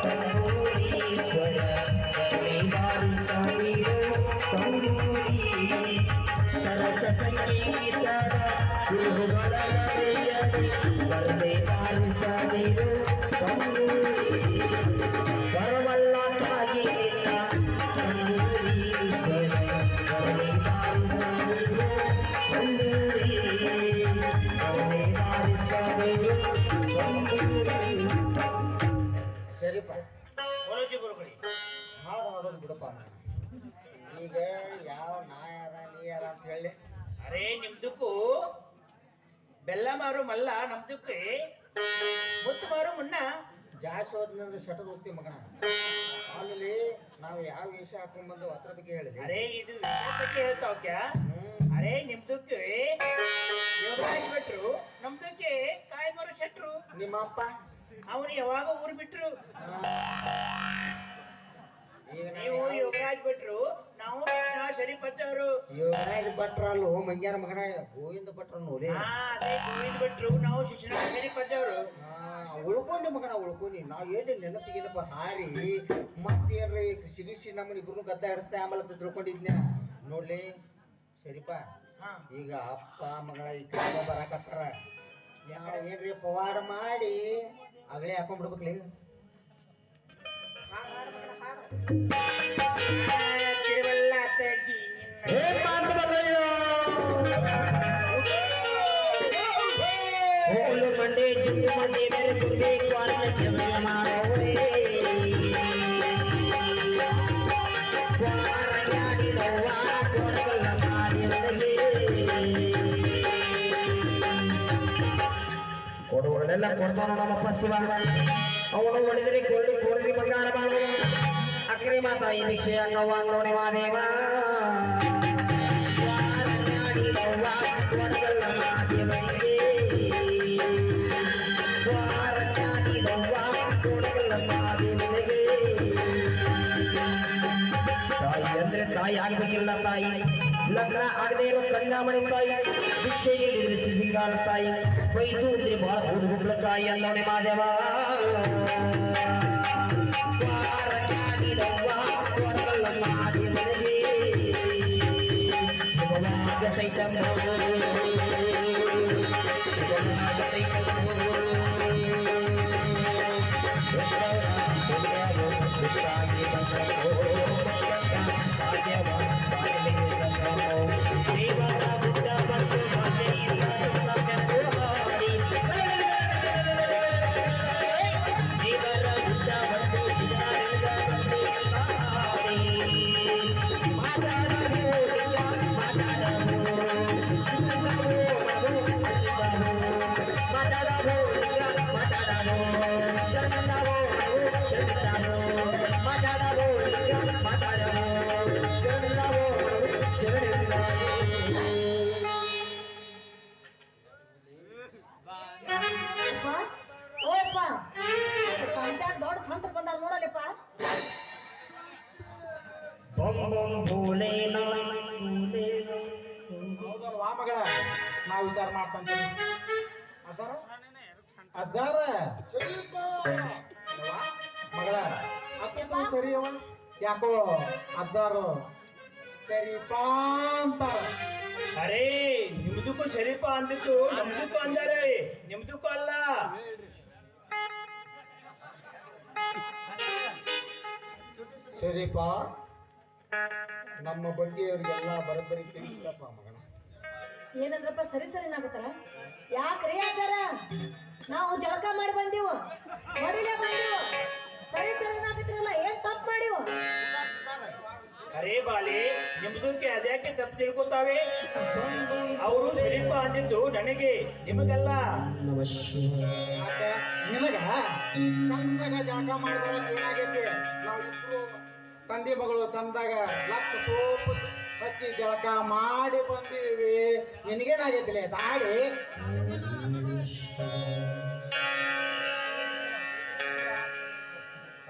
ತಂಬೂರೀಶ್ವರ ಕೈಲಾರು ಸಾವಿರೋ ತಂಬೂರಿ ಸರಸ ಸಂಗೀತದ ಗುರುಗಳ ಮರೆಯದೆ ಬರದೆ ಬಾರು ಸಾವಿರೋ ತಂಬೂರಿ ಬರವಲ್ಲ ತಾಗಿ ನಿನ್ನ ತಂಬೂರೀಶ್ವರ ಕೈಲಾರು ಸಾವಿರೋ ತಂಬೂರಿ ಬರದೆ ಬಾರು ಸಾವಿರೋ ತಂಬೂರಿ ಸರಿಪ ಹಾಡು ಹಾಡೋದು ಬಿಡಪ್ಪ ಈಗ ಯಾವ ನಾ ಯಾರ ನೀ ಯಾರ ಅಂತ ಹೇಳಿ ಅರೆ ನಿಮ್ದಕ್ಕೂ ಬೆಲ್ಲ ಮಾರು ಮಲ್ಲ ನಮ್ದಕ್ಕೆ ಮುತ್ತು ಮಾರು ಮುನ್ನ ಜಾಡ್ಸೋದ್ನಂದ್ರೆ ಶಟದ್ ಹೋಗ್ತೀವಿ ಮಗಣ ಅಲ್ಲಿ ನಾವು ಯಾವ ವೇಷ ಹಾಕೊಂಡ್ ಬಂದು ಅದ್ರ ಬಗ್ಗೆ ಹೇಳಿದೆ ಅರೆ ಇದು ಬಗ್ಗೆ ಹೇಳ್ತಾವ್ಕ್ಯಾ ಅರೆ ನಿಮ್ದಕ್ಕೆ ಯೋಗಾಜ್ ಭಟ್ರು ನಮ್ದಕ್ಕೆ ಕಾಯಿ ಮಾರು ಶೆಟ್ರು ನಿಮ್ಮಪ್ಪ ಅವನು ಯಾವಾಗ ಊರು ಬಿಟ್ರು ಈಗ ನೀವು ಯೋಗರಾಜ್ ಭಟ್ರು ನಾವು ಶರೀಫ್ ಅವರು ಯೋಗರಾಜ್ ಭಟ್ರ ಅಲ್ಲೋ ಮಂಗ್ಯಾರ ಮಗನ ಗೋವಿಂದ ಭಟ್ರ ನೋಲಿ ಅದೇ ಗೋವಿಂದ್ ಭಟ್ರು ನಾವು ಶಿಕ್ಷಣ ಶರೀಫ್ ಅವರು ಉಳ್ಕೊಂಡಿ ಮಗನ ಉಳ್ಕೊಂಡಿ ನಾವ್ ಏನು ನೆನಪಿಗೆನಪ್ಪ ಹಾರಿ ಮತ್ತೇನ್ರಿ ಸಿಗಿಸಿ ನಮ್ಮನ್ನ ಇಬ್ರು ಗದ್ದ ಹಿಡಿಸ್ತಾ ಆಮೇಲೆ ತಿಳ್ಕೊಂಡಿದ್ನ ನೋಡ್ಲಿ ಸರಿಪ ಈಗ ಅಪ್ಪ ಮಗಳ ಈ ಕಡೆ ಬರಾಕತ್ತಾರ ನಾವ್ ಏನ್ರಿ ಪವಾಡ ಮಾಡಿ ಅಗಳೆ ಹಾಕೊಂಡ್ಬಿಡ್ಬೇಕ್ಲಿ ತಿರುವಲ್ಲ ತಗ್ಗಿ ಮಂಡೆ ಚಿಕ್ಕ ಮಂದಿ ದುರ್ಗೆ ಕ್ವಾರಣ ಕೆಲಸ ಮಾಡೋರೆ ಕ್ವಾರಣ್ಯಾಡಿನವ್ವ ಕೊಡಗಲ್ಲ ಮಾಡಿದಗೆ ಕೊಡುವಗಳೆಲ್ಲ ಕೊಡ್ತಾನ ನಮ್ಮಪ್ಪ ಶಿವ ಅವನು ಹೊಡೆದ್ರಿ ಕೊರಡಿ ಕೊಡದ್ರಿ ಬಂಗಾರ ಮಾಡುವ ಅಕ್ರೆ ಮಾತಾಯಿ ಭಿಕ್ಷೆ ಅನ್ನವ ನೋಡಿ ಮಾದೇವ ಕ್ವಾರಣ್ಯಾಡಿನವ್ವ ಕೊಡಗಲ್ಲ ಮಾದೇವನಿಗೆ ಕ್ವಾರಣ್ಯಾಡಿನವ್ವ ಕೊಡಗಲ್ಲ ಮಾದೇವನಿಗೆ ತಾಯಿ ಅಂದ್ರೆ ತಾಯಿ ಆಗ್ಬೇಕಿಲ್ಲ ತಾಯಿ ಲಗ್ನ ಆಗದೆ ಇರೋ ಕನ್ಯಾಮಣಿ ತಾಯಿ ಭಿಕ್ಷೆ ನೀಡಿದ್ರೆ ಸಿಂಗಾರ ತಾಯಿ ಬೈದು ಉಳಿದ್ರೆ ಬಹಳ ಓದು ಗುಡ್ಲಕಾಯಿ ಅನ್ನೋಣೆ ಮಾದೇವ ಕೊಡಗಲ್ಲ ಮಾದೇವನಿಗೆ ಶುಭವಾಗ ಸೈತಮ್ಮ ಶುಭವಾಗ ಸೈತಮ್ಮ ದೊಡ್ಡ ಸಂತ ಬಂದಾರ ನೋಡಲಿಪ್ಪ ವಾ ಮಗಳ ನಾ ವಿಚಾರ ಮಾಡ್ತಂತೀನಿ ಅಜ್ಜಾರ ಮಗಳ ಅಕ್ಕ ಸರಿ ಅವ ಯಾಕೋ ಅಜ್ಜಾರು ಸರಿಪಾ ಅಂತಾರ ಅರೆ ನಿಮ್ದಕ್ಕೂ ಶರೀಫ ಅಂದಿತ್ತು ನಮ್ದಕ್ಕೂ ಅಂದಾರೆ ನಿಮ್ದಕ್ಕೂ ಅಲ್ಲ ಸರಿಪಾ ನಮ್ಮ ಬಗ್ಗೆ ಅವ್ರಿಗೆಲ್ಲ ಬರೋಬ್ಬರಿ ತಿಳಿಸಿದಪ್ಪ ಮಗನ ಏನಂದ್ರಪ್ಪ ಸರಿ ಸರಿನಾಗತ್ತಾರ ಯಾಕ್ರಿ ಆಚಾರ ನಾವು ಜಳಕ ಮಾಡಿ ಬಂದೀವು ಹೊಡಿಲೇ ಬಂದೀವು ಸರಿ ಸರಿನಾಗತ್ತಿರಲ್ಲ ಏನ್ ತಪ್ಪು ಮಾಡಿವು ಅರೇ ಬಾಲಿ ನಿಮ್ದಕ್ಕೆ ಅದ್ಯಾಕೆ ತಪ್ಪು ತಿಳ್ಕೊತಾವೆ ಅವರು ಶರೀಫ ಅಂದಿದ್ದು ನನಗೆ ನಿಮಗಲ್ಲ ನಿನಗ ಚಂದಾಗ ಜಳಕ ಮಾಡಿದಾಗ ಏನಾಗೈತಿ ನಾವಿಬ್ರು ತಂದೆ ಮಗಳು ಚಂದಾಗ ಲಕ್ಷ ಸೋಪ್ ಹಚ್ಚಿ ಜಳಕ ಮಾಡಿ ಬಂದೀವಿ ನಿನಗೇನಾಗೈತಿಲ್ಲ ತಾಡಿ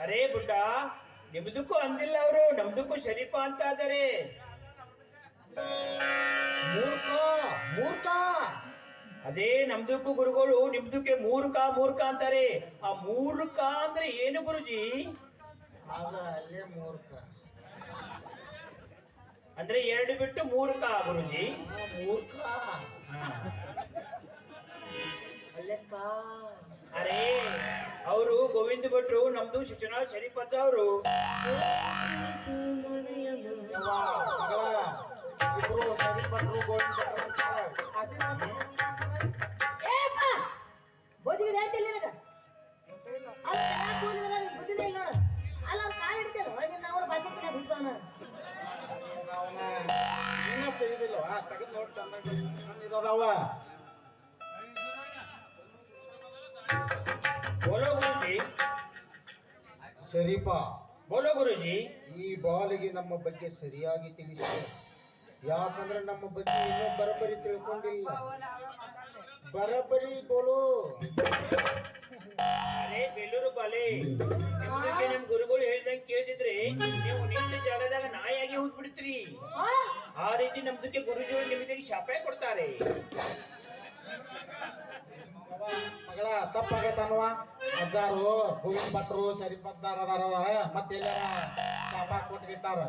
ಅರೇ ಬುಡ್ಡ ನಿಮ್ದಕ್ಕೂ ಅಂದಿಲ್ಲ ಅವರು ನಮ್ದಕ್ಕೂ ಶರೀಫ ಅಂತ ಆದರೆ ಮೂರ್ಖ ಮೂರ್ಖ ಅದೇ ನಮ್ದಕ್ಕೂ ಗುರುಗಳು ನಿಮ್ದಕ್ಕೆ ಮೂರ್ಖ ಮೂರ್ಖ ಅಂತಾರೆ. ಆ ಮೂರ್ಖ ಅಂದ್ರೆ ಏನು ಗುರುಜಿ? ಆಗ ಅಲ್ಲೇ ಮೂರ್ಖ. ಅಂದ್ರೆ ಎರಡು ಬಿಟ್ಟು ಮೂರ್ಖ ಗುರುಜಿ. ಮೂರ್ಖ ಅಲ್ಲೇ ಕಾ. ಅರೇ ಅವರು ಗೋವಿಂದ ಭಟ್ರು ನಮ್ದು ಶಿಕ್ಷಣ ಶರೀಫತ್ ಅವರು. ಇಬ್ರು ಸರಿಪಟ್ರು ಗೋವಿಂದ ಭಟ್ರು. ಏಪ್ಪ ಬೋದಿಗೆ ಹೇಳ್ತಿಲ್ಲ ನಿನಗ ಅಲ್ಲ ಯಾಕೆ ಹೋಗಿಲ್ಲ ಬುದ್ಧಿನೇ ಇಲ್ಲ ನೋಡು. ಅಲ್ಲ ಅವ್ನು ಕಾಲು ಹಿಡಿತೇನೋ ನಿನ್ನ ಅವ್ರ ಬಾಚಕ್ಕಿನ ಬಿಟ್ವನ ತೆಗೆದು ನೋಡಿ ಚಂದ. ಬೋಲೋ ಗುರುಜಿ. ಸರಿಪಾ, ಬೋಲೋ ಗುರುಜಿ. ಈ ಬಾಲಿಗೆ ನಮ್ಮ ಬಗ್ಗೆ ಸರಿಯಾಗಿ ತಿಳಿಸಿ. ಯಾಕಂದ್ರೆ ನಮ್ಮ ಬಗ್ಗೆ ಇನ್ನೂ ಬರಬರಿ ತಿಳ್ಕೊಂಡಿಲ್ಲ. ಬರಬರಿ ಬೋಲು. ಅರೇ ಬೇಲೂರು ಬಾಲೆ, ನಿಮ್ದಕ್ಕೆ ನಮ್ ಗುರುಗಳು ಹೇಳ್ದಂಗೆ ಕೇಳ್ತಿದ್ರೆ ನೀವು ನಿಂತ ಜಾಗದಾಗ ನಾಯಿಯಾಗಿ ಹೋಗ್ಬಿಡ್ತೀರಿ. ಆ ರೀತಿ ನಮ್ದಕ್ಕೆ ಗುರುಜಿಗಳು ನಿಮಗೆ ಶಾಪ ಕೊಡ್ತಾರೆ. ಮಗಳ ತಪ್ಪಾಗೈತನ್ವ. ಅಜ್ಜಾರು ಗೋವಿಂದ ಭಟ್ರು ಸರಿಪದ್ದಾರ ಮತ್ತೆ ಎಲ್ಲಾರ ಶಾಪ ಕೊಟ್ಟಿರ್ತಾರ.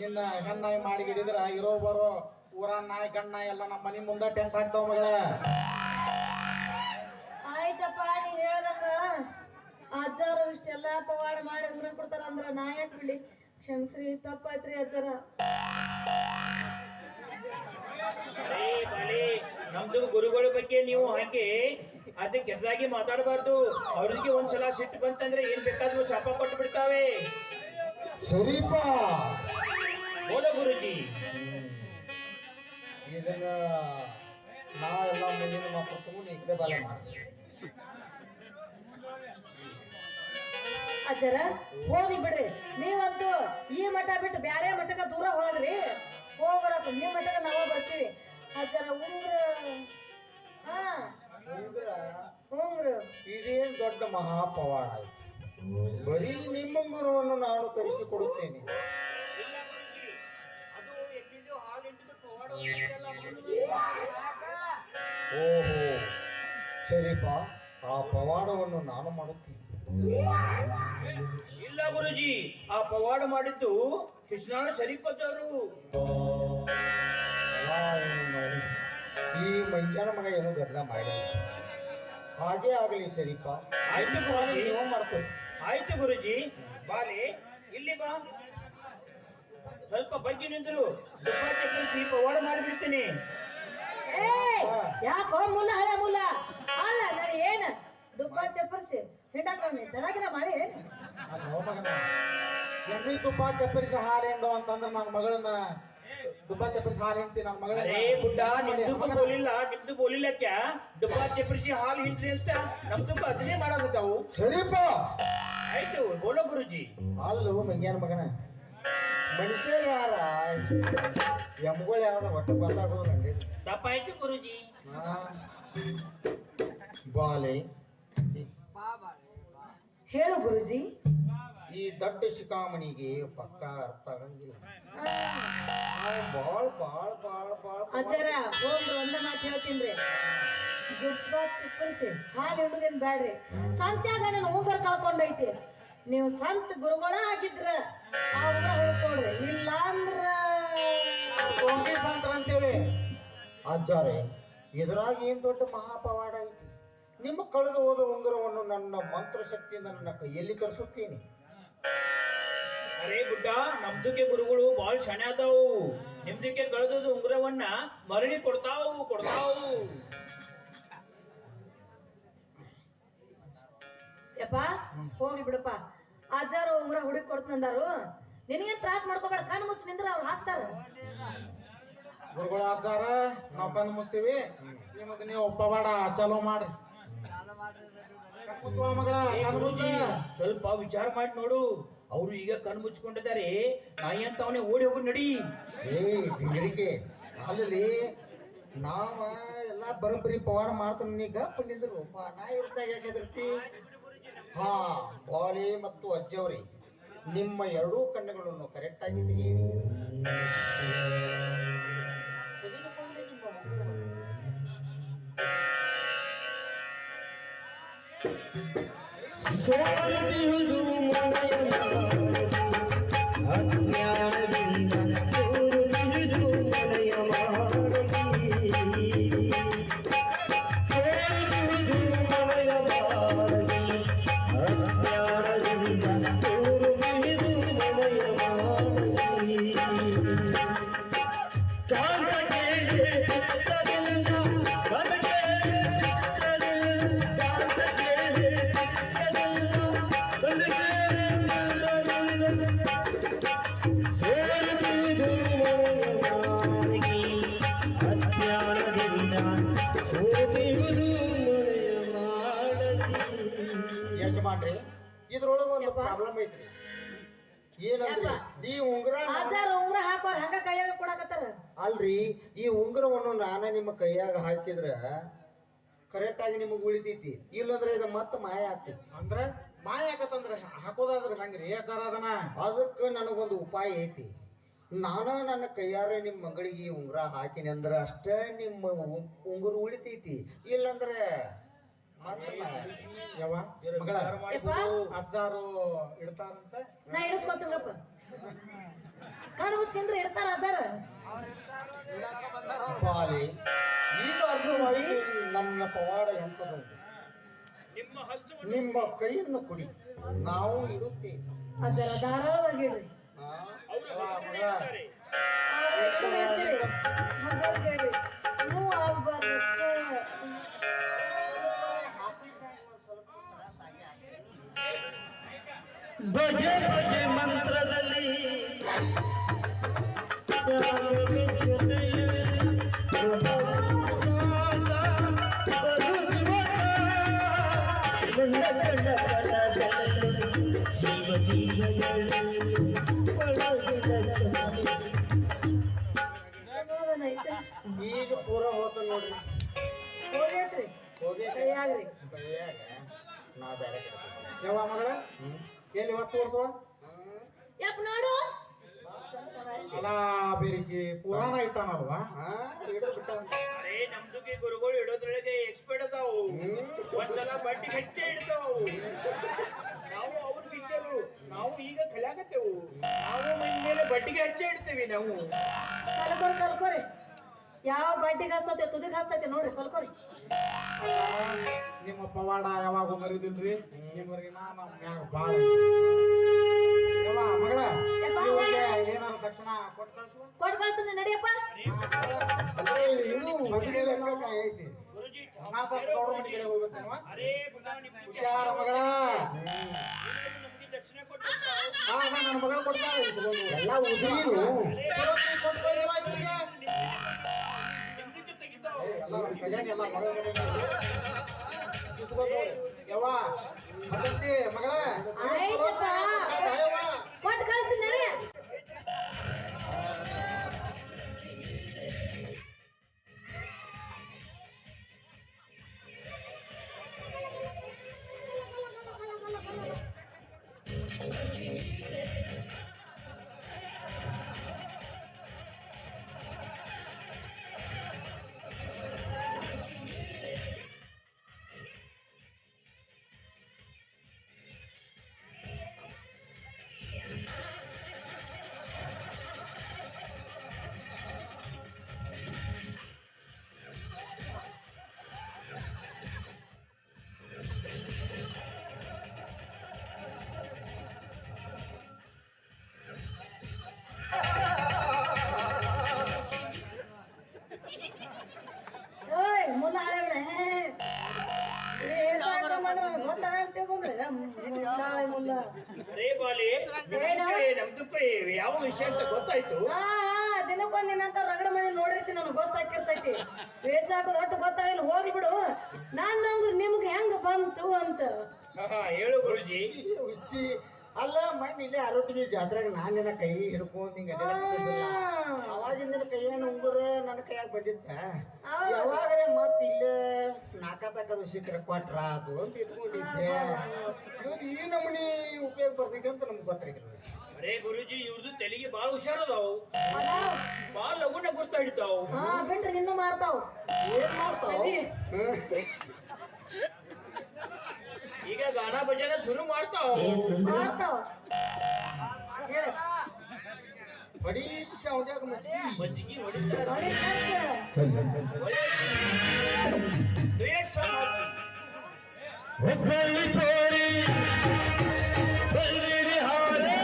ನಿನ್ನ ಹೆಣ್ಣಾಯಿ ಮಾಡಿ ಹಿಡಿದ್ರ ಇರೋ ಬರೋ ಊರ ನಾಯಿ ಗಣ್ಣ ಎಲ್ಲ ನಮ್ಮ ಮನಿ ಮುಂದೆ ಟೆಂಟ್ ಹಾಕ್ತಾವ ಮಗಳ. ಆಯ್ತಪ್ಪ ನೀವ್ ಹೇಳ್ದಂಗ ಅಜ್ಜಾರು ಇಷ್ಟೆಲ್ಲ ಪವಾಡ ಮಾಡಿ ಉಂಗ್ರ ಕೊಡ್ತಾರ ಅಂದ್ರ ನಾ ಯಾಕೆ ಬಿಡ್ಲಿ? ಕ್ಷಮಿಸ್ರಿ, ತಪ್ಪಾಯ್ತ್ರಿ ಅಜ್ಜಾರ. ಅರೇ ಬಾಲೆ, ನಮ್ದು ಗುರುಗಳ ಬಗ್ಗೆ ನೀವು ಹಾಗೆ ಅದಕ್ಕೆ ಕೆಟ್ಟದಾಗಿ ಮಾತಾಡಬಾರ್ದು. ಅವ್ರಿಗೆ ಒಂದ್ಸಲ ಸಿಟ್ಟು ಬಂತಂದ್ರೆ ಏನ್ ಬೇಕಾದ್ರೂ ಶಾಪ ಕೊಟ್ಟು ಬಿಡ್ತಾವೆ. ಸರಿಪಾ. ಬೋಲೋ ಗುರುಜಿ. ಇದನ್ನ ನಾವೆಲ್ಲ ಮುಂದಿನ ಮಕ್ಕಳು ತಗೊಂಡು ಈ ಕಡೆ ಬಾಳೆ ಮಾಡಿ. ಅಜ್ಜಾರ ಹೋಗ್ಲಿ ಬಿಡ್ರಿ. ನೀವಂತೂ ಈ ಮಠ ಬಿಟ್ಟು ಬ್ಯಾರೆ ಮಠಕ್ಕ ದೂರ ಹೋದ್ರಿ. ಹೋಗ್ರಪ್ಪ, ನಿಮ್ ಮಠಕ್ಕ ನಾವ ಬರ್ತೀವಿ. ಅಜ್ಜಾರ ಉಂಗ್ರ ಹಾ ಉಂಗ್ರ ಇದೇನ್ ದೊಡ್ಡ ಮಹಾಪವಾಡ ಐತಿ. ಬರೀ ನಿಮ್ಮ ಗುರುವನ್ನು ನಾನು ತರಿಸಿಕೊಡುತ್ತೇನೆ. ಓಹೋ ಸರಿಪಾ, ಆ ಪವಾಡವನ್ನು ನಾನು ಮಾಡುತ್ತೇನೆ. ಇಲ್ಲ ಗುರುಜಿ, ಆ ಪವಾಡ ಮಾಡಿದ್ದು ಕೃಷ್ಣ ಶರೀಫತ್ತವರು. ಈ ಮಂಜಾನ ಮಗ ಏನೋ ಗದ್ದಲ ಮಾಡಿ ಹಾಗೆ ಆಗಲಿ. ಸರಿಪಾ, ಆಯ್ತು ಗುರುಜಿ. ನೀವು ಮಾಡ್ತೀವಿ. ಆಯ್ತು ಗುರುಜಿ. ಬಾಲೆ ಇಲ್ಲಿ ಬಾ, ಸ್ವಲ್ಪ ಬಗ್ಗೆ ನಿಂತರು ದುಪ್ಪಾಟಿ ಪವಾಡ ಮಾಡಿಬಿಡ್ತೀನಿ. ಏ ಯಾಕೋ ಮುಲ್ಲ ಹಳೆ ಮುಲ್ಲ ಅಲ್ಲ ನಾನು ಏನ ದುಬ್ಬ ಚಪ್ಪರ್ಸಿ ಹಿಂಡಾಕ ದರಾಗಿನ ಮಾಡಿ ಎಣ್ಣೆ ತುಪ್ಪ ಚಪ್ಪರಿಸಿ ಹಾಲು ಹೆಂಡೋ ಅಂತಂದ್ರೆ ನನ್ನ ಮಗಳನ್ನ ತುಪ್ಪ ಚಪ್ಪರಿಸಿ ಹಾಲು ಹಿಂಡ್ತಿ ನನ್ನ ಮಗಳ. ಅರೇ ಬುಡ್ಡ, ನಿಮ್ದು ಬೋಲಿಲ್ಲ ಕ್ಯಾ? ದುಬ್ಬ ಚಪ್ಪರಿಸಿ ಹಾಲು ಹಿಂಡ್ರಿ ಅಂತ ನಮ್ದು ಅದನ್ನೇ ಮಾಡಾಗುತ್ತಾವು. ಸರಿಪಾ, ಆಯ್ತು ಬೋಲೋ ಗುರುಜಿ. ಅಲ್ಲು ಮಂಗ್ಯಾನ ಮಗನ ಮನುಷ್ಯ ಯಾರ ಎಮ್ಗಳು ಯಾವ್ದ ಒಟ್ಟು ಬಂದಾಗೋದು ನಂಗೆ ತಪ್ಪಾಯ್ತು ಗುರುಜಿ. ಬಾಲೆ, ಹೇಳು ಗುರುಜಿ. ಈ ದೊಡ್ಡ ಶಿಖಾಮಣಿಗೆ ಪಕ್ಕ ಅರ್ಥ ಆಗಂಗಿಲ್ಲ. ಬಾಳ್ ಬಾಳ್ ಬಾಳ್ ಬಾಳ್ ಅಜ್ಜಾರ ಹೋಗ್ರಿ ಒಂದ ಮಾತು ಹೇಳ್ತೀನ್ರಿ. ಜುಬ್ಬ ಚಿಪ್ಪರಿಸಿ ಹಾಲು ಹಿಂಡುದೇನ್ ಬ್ಯಾಡ್ರಿ. ಸಂತ್ಯಾಗ ನನ್ನ ಉಂಗರ್ ಕಳ್ಕೊಂಡೈತಿ. ನೀವು ಸಂತ ಗುರುಗಳ ಆಗಿದ್ರ ಆ ಉಂಗ್ರ ಹುಡ್ಕೊಡ್ರಿ, ಇಲ್ಲ ಅಂದ್ರ ಸೋಂಕಿ ಸಂತರ ಅಂತೇವೆ. ಅಜ್ಜಾರೆ, ಇದ್ರಾಗ ಏನ್ ದೊಡ್ಡ ಮಹಾಪವಾಡ ಐತಿ. ನಿಮ್ಮ ಕಳೆದು ಹೋದ ಉಂಗುರವನ್ನು ನನ್ನ ಮಂತ್ರ ಶಕ್ತಿಯಿಂದ ನನ್ನ ಕೈಯಲ್ಲಿ ತರಿಸುತ್ತೀನಿ. ಅರೇ ಬುಡ್ಡ, ನಮ್ದಕ್ಕೆ ಗುರುಗಳು ಬಾಳ್ ಶಾಣೆ ಆದವು. ನಿಮ್ದಕ್ಕೆ ಕಳೆದ ಉಂಗುರವನ್ನ ಮರಳಿ ಕೊಡ್ತಾವು. ಯಪ್ಪ ಹೋಗ್ಲಿ ಬಿಡಪ್ಪ. ಅಜ್ಜಾರು ಉಂಗ್ರ ಹುಡುಕ್ ಕೊಡ್ತಂದಾರು. ನಿನಗೇನ್ ತ್ರಾಸ ಮಾಡ್ಕೋಬೇಡ, ಕಣ್ಣು ಮುಚ್ಚಿ ನಿಂದ್ರ ಅವ್ರು ಹಾಕ್ತಾರ. ಗುರುಗಳ ಅಜ್ಜಾರ, ನಾವು ಕಣ್ಣು ಮುಚ್ತೀವಿ, ನಿಮಗೆ ನೀವು ಪವಾಡ ಚಾಲೋ ಮಾಡ್ರಿ. ಮಗಳ ಕಣ್ಣು ಮುಚ್ಚ. ಸ್ವಲ್ಪ ವಿಚಾರ ಮಾಡಿ ನೋಡು. ಅವರು ಈಗ ಕಣ್ಣು ಮುಚ್ಕೊಂಡಿದ್ದಾರೆ. ನಾಯಿ ಅಂತ ಅವನೇ ಓಡಿ ಹೋಗಿ ನಡಿ. ಡಿಗ್ರಿಗೆ ಅಲ್ಲಿ ನಾವ ಎಲ್ಲ ಬರೋಬ್ಬರಿ ಪವಾಡ ಮಾಡ್ತಾನ. ನೀ ಗಪ್ಪ ನಿಂದ್ರು ನಾ ಇರ್ದಾಗ ಯಾಕೆದರ್ತಿ. ಹಾ ಬಾಲಿ ಮತ್ತು ಅಜ್ಜವ್ರಿ, ನಿಮ್ಮ ಎರಡೂ ಕಣ್ಣುಗಳನ್ನು ಕರೆಕ್ಟ್ ಆಗಿ ತೆಗೀರಿ. ತೆಗೆದುಕೊಳ್ಳಿ ನಿಮ್ಮ ಮಕ್ಕಳು. ಸೋರುವುದು ಮನೆಯ ಅಜ್ಞಾನದಿಂದ ಸೋರುವುದು ಮನೆಯ ಸೋರುವುದು ಮನೆಯ ಅಜ್ಞಾನದಿಂದ ಸೋರುವುದು ಮನೆಯ ಕಾಂತ ಕೇಳಿ ಚಿತ್ರದಿಂದ ಬದಕೇಳಿ ಚಿತ್ರದಿಂದ ಕಾಂತ ಕೇಳಿ ಚಿತ್ರದಿಂದ ಬದಕೇಳಿ ಚಿತ್ರದಿಂದ ಸೋರುವುದು ಮನೆಯ ಅಜ್ಞಾನದಿಂದ ಸೋರುವುದು ಮನೆಯ ಯಜಮಾನ್ರಿ ಇದ್ರೊಳಗೆ ಒಂದು ಯಪ್ಪ. ಪ್ರಾಬ್ಲಮ್ ಐತ್ರಿ ಏನಂದ್ರಿ ಯಪ್ಪ. ಈ ಉಂಗುರ ಆಚಾರ ಉಂಗ್ರ ಹಾಕೋರ್ ಹಂಗ ಕೈಯಾಗ ಕೊಡಕತ್ತಾರ ಅಲ್ರಿ ಈ ಉಂಗುರವನ್ನು ನಾನ ನಿಮ್ಮ ಕೈಯಾಗ ಹಾಕಿದ್ರ ಕರೆಕ್ಟ್ ಆಗಿ ನಿಮಗ್ ಉಳಿತೈತಿ ಇಲ್ಲಂದ್ರೆ ಇದು ಮತ್ತೆ ಮಾಯ ಆಗ್ತೈತಿ ಅಂದ್ರ ಮಾಯ ಆಗತ್ತಂದ್ರ ಹಾಕೋದಾದ್ರ ಹಂಗ್ರಿ ಆಚಾರ ಅದನ್ನ ಅದಕ್ಕೆ ನನಗೊಂದು ಉಪಾಯ ಐತಿ ನಾನು ನನ್ನ ಕೈಯಾರ ನಿಮ್ಮ ಮಗಳಿಗೆ ಈ ಉಂಗುರ ಹಾಕಿನಿ ಅಂದ್ರ ಅಷ್ಟೇ ನಿಮ್ಮ ಉಂಗುರ ಉಳಿತೈತಿ ಇಲ್ಲಂದ್ರೆ ಮತ್ತೆ ಮಾಯ ಆಗ್ತೈತಿ. ಯಾವ ಮಗಳ ಯಪ್ಪ ಅಜ್ಜಾರು ಇಡ್ತಾರಂತ ನಾ ಇಡಿಸ್ಕೊತಂಗಪ್ಪ ಕಣ್ಣು ಮುಚ್ಚಿಂದ್ರ ಇಡ್ತಾರ ಆಚಾರ ಬಾಲಿ ಈಗ ಅರ್ಥವಾಯಿತು ನನ್ನ ಪವಾಡ ಎಂತದ್ದು ನಿಮ್ಮ ಹಸ್ತವನ್ನು ನಿಮ್ಮ ಕೈಯನ್ನು ಕೊಡಿ ನಾವು ಇಡುತ್ತೇವೆ ಆಚಾರ ಧಾರಾಳವಾಗಿ ಇಡ್ರಿ ಅವರು ಮಗಳ ಹಾಗಾಗಿ ನೋವು ಆಗ್ಬಾರ್ದು ಅಷ್ಟೇ ಬಗೆ ಬಗೆ ಮಂತ್ರದಲ್ಲಿ ಜೀವ ಸಮಾಧಾನ ಐತೆ ಈಗ ಪೂರ ಹೋತ ನೋಡ್ರಿ ಹೋಗೈತ್ರಿ ಹೋಗೈತೆ ಕೈಯಾಗ್ರಿ ಕೈಯಾಗ ನಾ ಬೇರೆ ಕಡೆ ಹೋಗ್ತೀನಿ. ಯಾವ ಮಗಳ ಎಲ್ಲಿ ಹೊತ್ತು ತೋರ್ಸುವ ಯಪ್ಪ ನೋಡು ಅಲ್ಲ ಬೇರಿಗೆ ಪುರಾಣ ಇಟ್ಟಾನಲ್ವಾ ಹಾ ಇಡೋ ಬಿಟ್ಟ ಅರೇ ನಮ್ದುಗೆ ಗುರುಗಳು ಇಡೋದ್ರೊಳಗೆ ಎಕ್ಸ್ಪರ್ಟ್ ಅದಾವು ಒಂದ್ಸಲ ಬಡ್ಡಿ ಹೆಚ್ಚೆ ಇಡ್ತಾವು ನಾವು ಅವ್ರ ಶಿಷ್ಯರು ನಾವು ಈಗ ಕಲಿಯಾಕತ್ತೇವು ನಾವು ಮೇಲೆ ಬಡ್ಡಿಗೆ ಹೆಚ್ಚೆ ಇಡ್ತೇವೆ ನಾವು ಕಲ್ಕೋರಿ ಯಾವ ಬಡ್ಡಿಗೆ ಹಸ್ತತೆ ತುದಿಗೆ ಹಸ್ತತೆ ನೋಡ್ರಿ ಕಲ್ಕೋರಿ ನಿಮ್ಮ ಪವಾಡ ಯಾವಾಗ ಮರಿದಿಲ್ರಿ ನಿಮ್ಮವ್ರಿಗೆ ನಾನು ಮ್ಯಾಗ ಬಾಳ ಯವ್ವ ಮಗಳ ಯಪ್ಪ. ಇವ್ರಿಗೆ ಏನಾರ ತಕ್ಷಣ ಕೊಟ್ಟು ಕಳ್ಸುವ ಕೊಟ್ಟು ಕಳ್ತೀನಿ ನಡಿಯಪ್ಪ ಅಂದ್ರೆ ಇದು ಮದುವೆ ಲೆಕ್ಕ ಐತಿ ಗುರುಜಿ ನಾ ಸ್ವಲ್ಪ ಗೌಡ್ರ ಮನೆ ಕಡೆ ಹೋಗ್ಬೇಕೇನವ ಅರೇ ಪುನಃ ನಿಮ್ಗೆ ಹುಷಾರ ಮಗಳ ನಮ್ಗೆ ದಕ್ಷಿಣ ಕೊಟ್ಟು ಹಾ ನನ್ನ ಮಗಳ ಕೊಡ್ತಾಳೆ ಇಸ್ಕೊಂಡು. ಎಲ್ಲ ಉದ್ರಿನು ಚಲೋ ಹೊತ್ತಿಗೆ ಕೊಟ್ಟು ಕಳ್ಸುವ ಇವ್ರಿಗೆ. ನಿಮ್ದಕ್ಕೆ ತೆಗಿತಾವು ಎಲ್ಲ ನಮ್ ಕೈಯಾಗ ಎಲ್ಲ ಮಗಳ ಇಸ್ಕೊಂಡು ನೋಡಿ ಯವ್ವ ಮತ್ತಂತಿ ಮಗಳ ಆಯ್ತಪ್ಪ. ಕೊಟ್ಟು ಕಳಿಸ್ತೀನಿ ನಡಿ ಓಯ್ ಮುಲ್ಲ ಹಾಳೆ ಗೊತ್ತಾಗಂತೆ ಬಂದ್ರೆ ಮುಲ್ಲ ಅರೇ ಬಾಲಿ ನಮ್ದಕ್ಕೆ ಯಾವ ವಿಷಯ ಅಂತ ಗೊತ್ತಾಯ್ತು ದಿನಕ್ಕೊಂದಿನ ಅಂತ ರಗಡ ಮಂದಿ ನೋಡಿರ್ತೀನಿ ನನಗೆ ಗೊತ್ತಾಕಿರ್ತೈತಿ ವೇಷ ಹಾಕೋದು ಒಟ್ಟು ಗೊತ್ತಾಗಿಲ್ಲ ಹೋಗ್ಲಿ ಬಿಡು ನಾನು ನಂಗ್ರು ನಿಮ್ಗೆ ಹೆಂಗ ಬಂತು ಅಂತ ಹೇಳು ಗುರುಜಿ ಹುಚ್ಚಿ ಅಲ್ಲ ಮಣ್ಣು ಇಲ್ಲೇ ಅರೊಟ್ಟಿಗೆ ಜಾತ್ರೆಗೆ ನಾನಿನ ಕೈ ಹಿಡ್ಕೊಂಡು ಹಿಂಗೆ ಅಡ್ಡಾಡ್ತಿದ್ದಿಲ್ಲ ಅವಾಗಿಂದಿನ ಕೈಯನ್ನು ಉಂಗುರ ನನ್ನ ಕೈಯಾಗ ಬಂದಿದ್ದ ಯಾವಾಗರೆ ಮತ್ ಇಲ್ಲೇ ನಾಕತಕ್ಕದು ಸಿಕ್ಕರೆ ಕೊಟ್ರ ಅದು ಅಂತ ಇಟ್ಕೊಂಡಿದ್ದೆ ಇವತ್ತು ಈ ನಮೂನಿ ಉಪಯೋಗ ಬರ್ತೈತೆ ಅಂತ ನಮ್ಗೆ ಗೊತ್ತಾಗಿಲ್ಲ ಅರೇ ಗುರುಜಿ ಇವ್ರದ್ದು ತೆಲಿಗೆ ಬಾಳ ಹುಷಾರದಾವು ಅದಾವ್ ಬಾಳ ಲಗುನ ಗುರ್ತಾ ಹಿಡಿತಾವು ಬಿಟ್ರೆ ನಿನ್ನೂ ಮಾಡ್ತಾವ್ ಏನ್ ಮಾಡ್ತಾವ ಏ ಸುಂದ್ರ ಮಾಡ್ತಾವ ಹೇಳ ಬಡೀಶ್ ಅವ್ನ್ಯಾಗ ಮಜ್ಜಿಗೆ. ಮಜ್ಜಿಗೆ ಹೊಡಿತಾರ ನೋಡಿ ರೇಟ್ ಸಾಂಗ್ ಹಾಕಿ ಹುಬ್ಬಳ್ಳಿ ತೋರಿ ಬಳ್ಳಿಡಿ ಹಾರೆ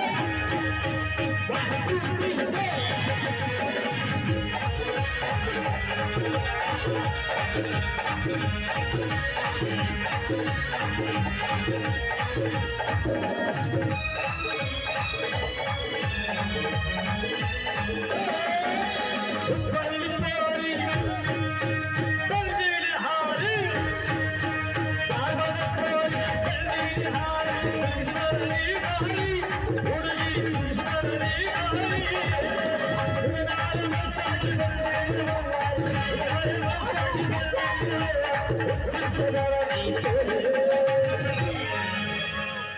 ಹುಬ್ಬಳ್ಳಿ ತೋರಿ ಬಳ್ಳಿಡಿ ಹಾರೆ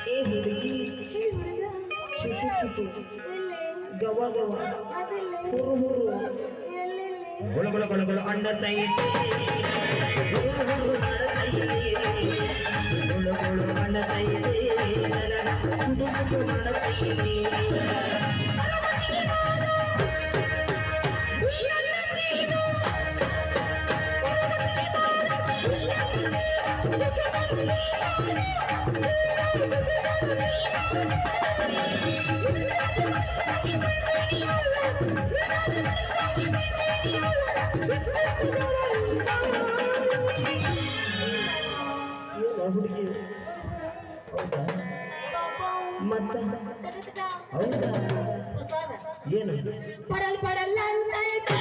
ಏ ಹುಡುಗಿ ಹೇ ಹುಡುಗ ಚುಟು ಚುಟು ಎಲ್ಲಿ ಗವ ಗವ ಅದೆಲ್ಲಿ ಹುರು ಹುರು ಎಲ್ಲೆಲ್ಲಿ ಗುಳಗುಳ ಗುಳಗುಳ ಅಂಡತೈತೆ ಹುರು ಹುರು ಮಾಡತೈತೆ ಗುಳಗುಳು ಅಂಡತೈತೆ ಚುಟು ಚುಟು ಮಾಡತೈತೆ ಏನು ಹುಡುಗಿ ಹೌದಾ ಮತ್ತ ಹೌದಾ ಹೊಸಾದ ಏನು ಪಡಲ್ ಪಡಲ್ಲ ಅಂತ ಐತೆ.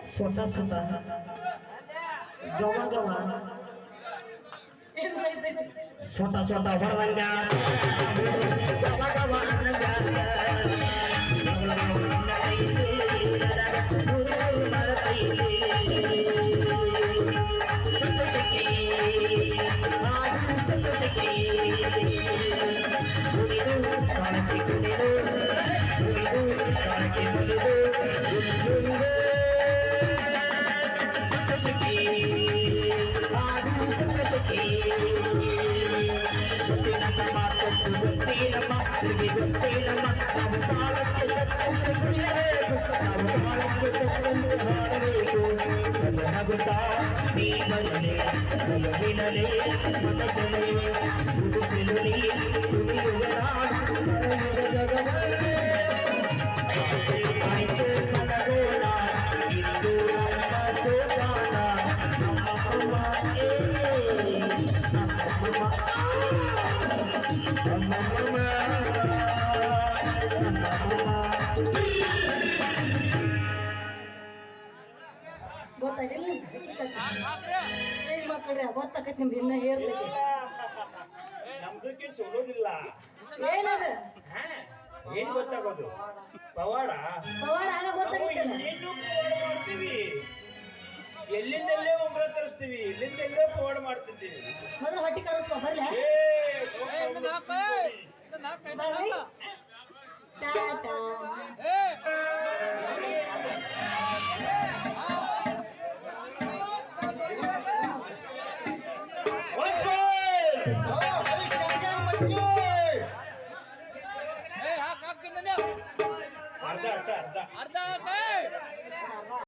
ಸ್ವಟ ಸ್ವಟ ಗವ ಗವ ಏನ್ ಮಾಡ್ತೈತಿ ಸ್ವಟ ಸ್ವಟ ಹೊರದಂಗ ಗವ ಗವ ಅನ್ನಂಗ ಸಂತೋಷಕ್ಕೆ ಸಂತೋಷಕ್ಕೆ ಕುಣಿದು ಕಾಣಕ್ಕೆ ಕುಣಿದು ಕುಣಿದು ಕಾಣಕ್ಕೆ ಕುಣಿದು ಸಂತೋಷಕ್ಕೆ ಸಂತೋಷಕ್ಕೆ ಗೊತ್ತಿಲ್ಲಮ್ಮ ಮಾತೊಂದು ಗೊತ್ತಿಲ್ಲಮ್ಮ ನಿಮಗೆ ಗೊತ್ತಿಲ್ಲಮ್ಮ ನಾವು ಕಾಲಕ್ಕೆ ತಕ್ಕಂತೆ ಕುಣಿಯಬೇಕು ನಾವು ಕಾಲಕ್ಕೆ ತಕ್ಕಂತೆ ಹಾಡಬೇಕು ನಗುತ್ತಾ ನೀ ಬರಲಿ ನಗುವಿನಲೇ ಮನಸ್ಸೆಲೆ ಗುಡಿಸಲು ನೀ ಕುಣಿಯುವ ನಾನು ಜಗವೇ ಆಯ್ತು ಮನಗೋಣ ಇಂದು ನಮ್ಮ ಸೋಪಾನ ನಮ್ಮ ಅಮ್ಮ ಗೊತ್ತಾಗಿಲ್ಲ ಸರಿ ಮಾಡ್ಕೊಡ್ರಿ ಗೊತ್ತಾಕೈತಿ ನಿಮ್ದು ಇನ್ನ ಹೇರ್ತೈತಿ ನಮ್ದಕ್ಕೆ ಸೋಲೋದಿಲ್ಲ. ಏನದ ಹಾ, ಏನ್ ಗೊತ್ತಾಗೋದು? ಪವಾಡ. ಪವಾಡ ಆಗ ನಾವು ಗೊತ್ತಾಗೈತಲ್ಲ ಇನ್ನೇನು ಪವಾಡ ಮಾಡ್ತೀವಿ, ಎಲ್ಲಿಂದಲ್ಲೇ ಉಂಗ್ರ ತರಿಸ್ತೀವಿ, ಎಲ್ಲಿಂದಲ್ಲೇ ಪವಾಡ ಮಾಡ್ತಿರ್ತೀವಿ. ಮೊದಲು ಹೊಟ್ಟಿ ಕರಸ್ಕೊ ಬರ್ಲೆ ಏ, ಬರ್ಲಿ ಟಾಟಾ